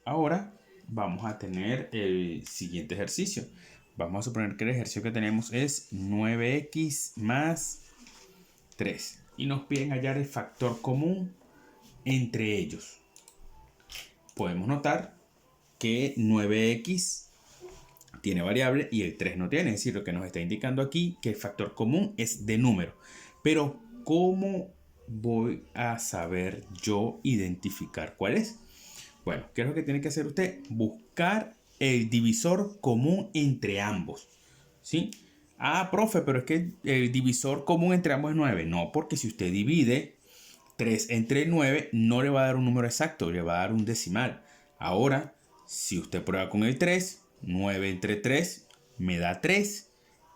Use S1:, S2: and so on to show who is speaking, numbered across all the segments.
S1: Ahora vamos a tener el siguiente ejercicio. Vamos a suponer que el ejercicio que tenemos es 9x más 3. Y nos piden hallar el factor común entre ellos. Podemos notar que 9x tiene variable y el 3 no tiene. Es decir, lo que nos está indicando aquí que el factor común es de número. Pero, ¿cómo voy a saber yo identificar cuál es? Bueno, ¿qué es lo que tiene que hacer usted? Buscar el divisor común entre ambos. ¿Sí? Ah, profe, pero es que el divisor común entre ambos es 9. No, porque si usted divide 3 entre 9, no le va a dar un número exacto, le va a dar un decimal. Ahora, si usted prueba con el 3, 9 entre 3 me da 3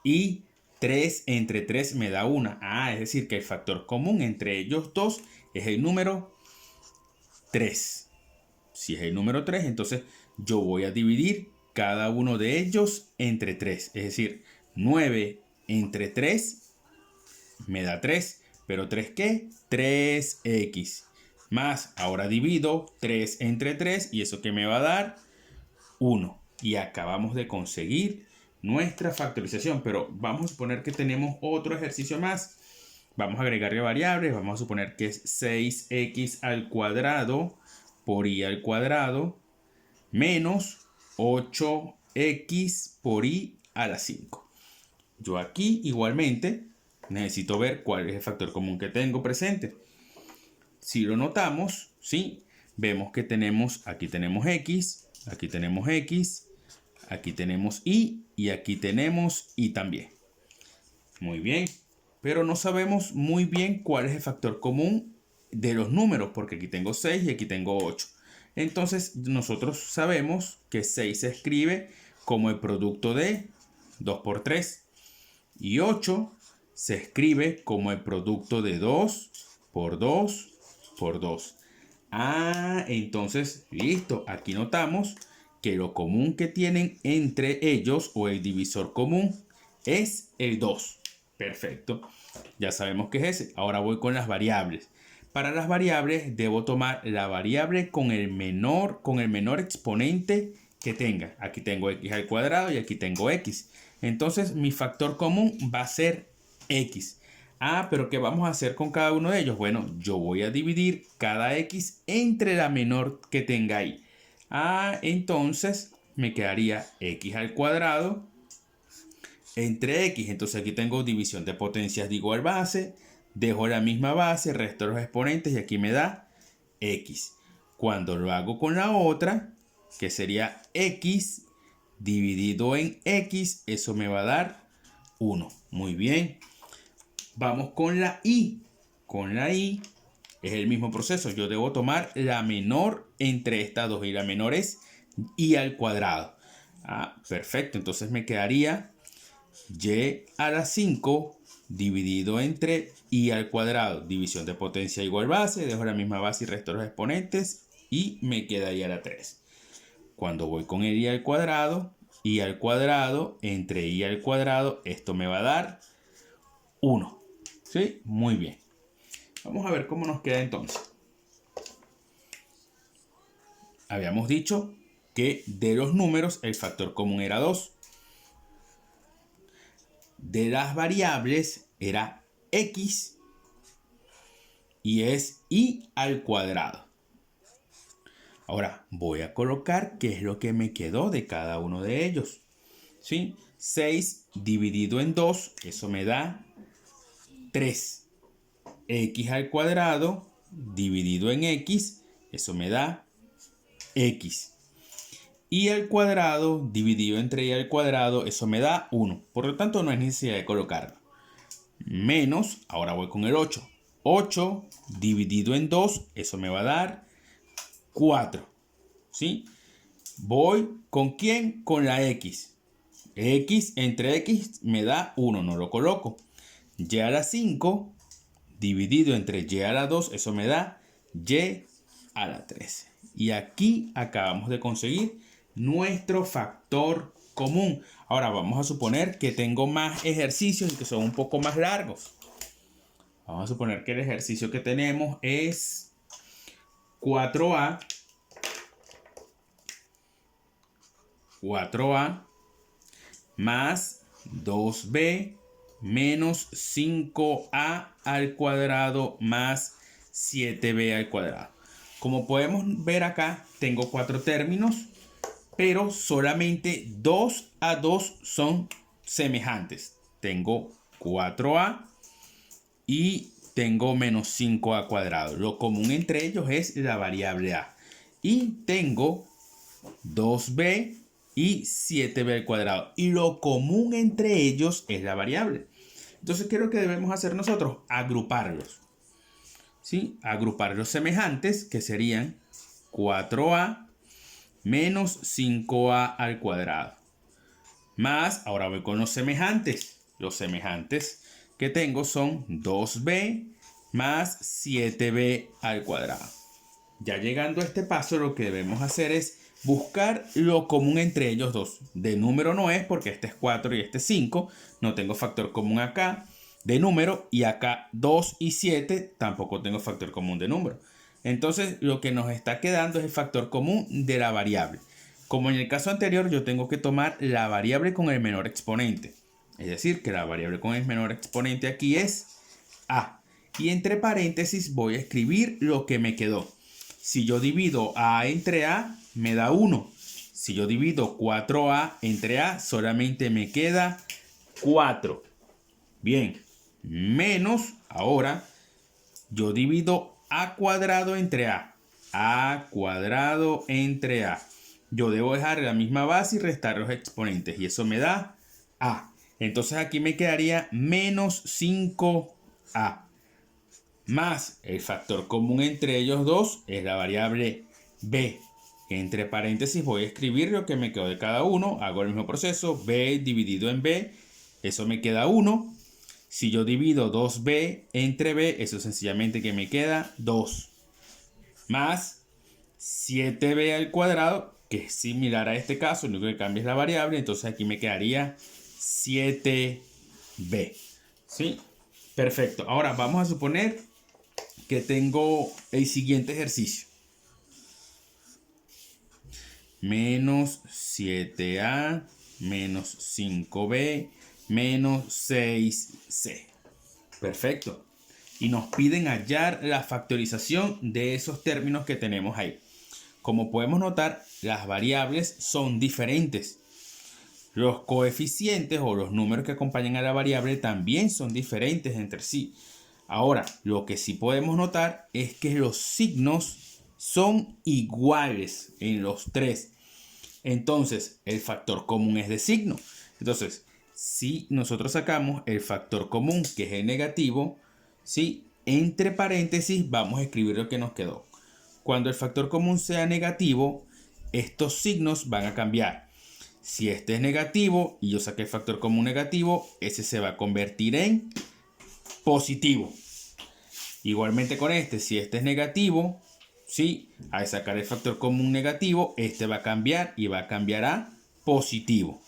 S1: y 3 entre 3 me da 1. Ah, es decir, que el factor común entre ellos dos es el número 3. Si es el número 3, entonces yo voy a dividir cada uno de ellos entre 3. Es decir, 9 entre 3 me da 3. ¿Pero 3 qué? 3x. Más, ahora divido 3 entre 3 y eso que me va a dar 1. Y acabamos de conseguir nuestra factorización. Pero vamos a suponer que tenemos otro ejercicio más. Vamos a agregarle variables. Vamos a suponer que es 6x al cuadrado por y al cuadrado menos 8x por y a la 5. Yo aquí igualmente necesito ver cuál es el factor común que tengo presente. Si lo notamos, ¿sí? Vemos que aquí tenemos x, aquí tenemos x, aquí tenemos y aquí tenemos y también. Muy bien, pero no sabemos muy bien cuál es el factor común de los números, porque aquí tengo 6 y aquí tengo 8. Entonces nosotros sabemos que 6 se escribe como el producto de 2 por 3 y 8 se escribe como el producto de 2 por 2 por 2. Ah, entonces, listo. Aquí notamos que lo común que tienen entre ellos o el divisor común es el 2. Perfecto. Ya sabemos que es ese. Ahora voy con las variables. Para las variables debo tomar la variable con el menor exponente que tenga. Aquí tengo x al cuadrado y aquí tengo x. Entonces mi factor común va a ser x. Ah, pero ¿qué vamos a hacer con cada uno de ellos? Bueno, yo voy a dividir cada x entre la menor que tenga ahí. Ah, entonces me quedaría x al cuadrado entre x. Entonces aquí tengo división de potencias de igual base. Dejo la misma base, resto los exponentes y aquí me da x. Cuando lo hago con la otra, que sería x dividido en x, eso me va a dar 1. Muy bien. Vamos con la y. Con la y es el mismo proceso. Yo debo tomar la menor entre estas dos y la menor es y al cuadrado. Ah, perfecto. Entonces me quedaría y a la 5 dividido entre y al cuadrado. División de potencia igual base. Dejo la misma base y resto los exponentes y me quedaría la 3. Cuando voy con el y al cuadrado entre y al cuadrado, esto me va a dar 1. ¿Sí? Muy bien. Vamos a ver cómo nos queda entonces. Habíamos dicho que de los números el factor común era 2. De las variables era x y es y al cuadrado. Ahora voy a colocar qué es lo que me quedó de cada uno de ellos. ¿Sí? 6 dividido en 2, eso me da 3. X al cuadrado dividido en x, eso me da x. Y al cuadrado dividido entre y al cuadrado, eso me da 1. Por lo tanto, no hay necesidad de colocarlo. Menos, ahora voy con el 8. 8 dividido en 2, eso me va a dar 4. ¿Sí? Voy con ¿quién? Con la x. X entre x me da 1, no lo coloco. Y a la 5 dividido entre y a la 2, eso me da y a la 13. Y aquí acabamos de conseguir nuestro factor común. Ahora vamos a suponer que tengo más ejercicios y que son un poco más largos. Vamos a suponer que el ejercicio que tenemos es 4a 4a más 2b menos 5a al cuadrado más 7b al cuadrado. Como podemos ver acá, tengo 4 términos, pero solamente 2 a 2 son semejantes. Tengo 4a y tengo menos 5a cuadrado. Lo común entre ellos es la variable a. Y tengo 2b y 7b al cuadrado. Y lo común entre ellos es la variable. Entonces, ¿qué es lo que debemos hacer nosotros? Agruparlos. ¿Sí? Agrupar los semejantes, que serían 4a menos 5a al cuadrado. Más, ahora voy con los semejantes. Los semejantes que tengo son 2b más 7b al cuadrado. Ya llegando a este paso, lo que debemos hacer es buscar lo común entre ellos dos. De número no es, porque este es 4 y este es 5. No tengo factor común acá de número, y acá 2 y 7 tampoco tengo factor común de número. Entonces lo que nos está quedando es el factor común de la variable. Como en el caso anterior, yo tengo que tomar la variable con el menor exponente. Es decir, que la variable con el menor exponente aquí es a. Y entre paréntesis voy a escribir lo que me quedó. Si yo divido a entre a, me da 1. Si yo divido 4a entre a, solamente me queda 4. Bien, menos, ahora, yo divido a cuadrado entre a. A cuadrado entre a. Yo debo dejar la misma base y restar los exponentes. Y eso me da a. Entonces aquí me quedaría menos 5a. Más el factor común entre ellos dos es la variable b. Entre paréntesis voy a escribir lo que me quedó de cada uno. Hago el mismo proceso. B dividido en b. Eso me queda 1. Si yo divido 2b entre b, eso sencillamente que me queda 2. Más 7b al cuadrado, que es similar a este caso, lo único que cambia es la variable. Entonces aquí me quedaría 7b. ¿Sí? Perfecto. Ahora vamos a suponer que tengo el siguiente ejercicio. Menos 7a menos 5b menos 6c. Perfecto. Y nos piden hallar la factorización de esos términos que tenemos ahí. Como podemos notar, las variables son diferentes. Los coeficientes o los números que acompañan a la variable también son diferentes entre sí. Ahora, lo que sí podemos notar es que los signos son iguales en los tres. Entonces, el factor común es de signo. Entonces, si nosotros sacamos el factor común, que es el negativo, ¿sí? Entre paréntesis vamos a escribir lo que nos quedó. Cuando el factor común sea negativo, estos signos van a cambiar. Si este es negativo y yo saqué el factor común negativo, ese se va a convertir en positivo. Igualmente con este, si este es negativo, ¿sí? Al sacar el factor común negativo, este va a cambiar y va a cambiar a positivo.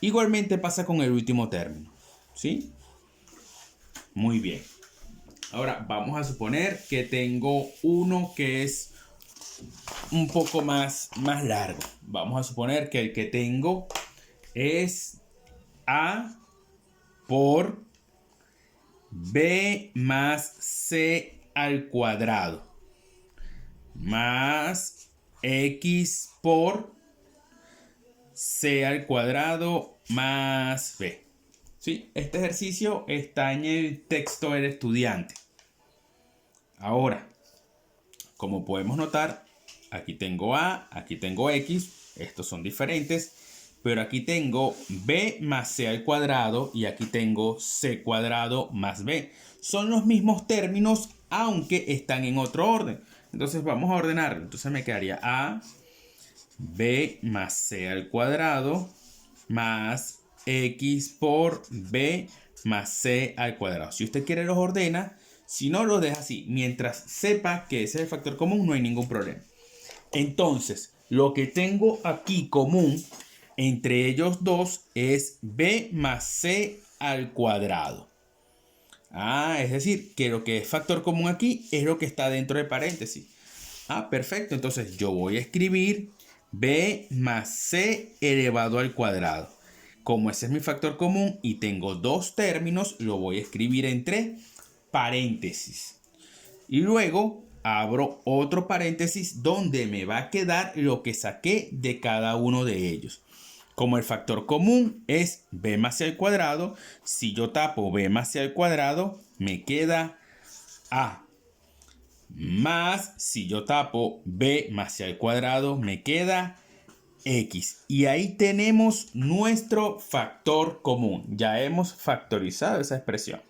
S1: Igualmente pasa con el último término, ¿sí? Muy bien. Ahora vamos a suponer que tengo uno que es un poco más largo. Vamos a suponer que el que tengo es a por b más c al cuadrado más x por c al cuadrado más b. ¿Sí? Este ejercicio está en el texto del estudiante. Ahora, como podemos notar, aquí tengo a, aquí tengo x, estos son diferentes, pero aquí tengo b más c al cuadrado y aquí tengo c cuadrado más b. Son los mismos términos, aunque están en otro orden. Entonces vamos a ordenarlo. Entonces me quedaría a, b más c al cuadrado más x por b más c al cuadrado. Si usted quiere los ordena, si no lo deja así. Mientras sepa que ese es el factor común, no hay ningún problema. Entonces, lo que tengo aquí común entre ellos dos es b más c al cuadrado. Es decir, que lo que es factor común aquí es lo que está dentro de paréntesis. Perfecto. Entonces yo voy a escribir b más c elevado al cuadrado. Como ese es mi factor común y tengo dos términos, lo voy a escribir entre paréntesis. Y luego abro otro paréntesis donde me va a quedar lo que saqué de cada uno de ellos. Como el factor común es b más c al cuadrado, si yo tapo b más c al cuadrado, me queda a. Más, si yo tapo b más c al cuadrado, me queda x. Y ahí tenemos nuestro factor común. Ya hemos factorizado esa expresión.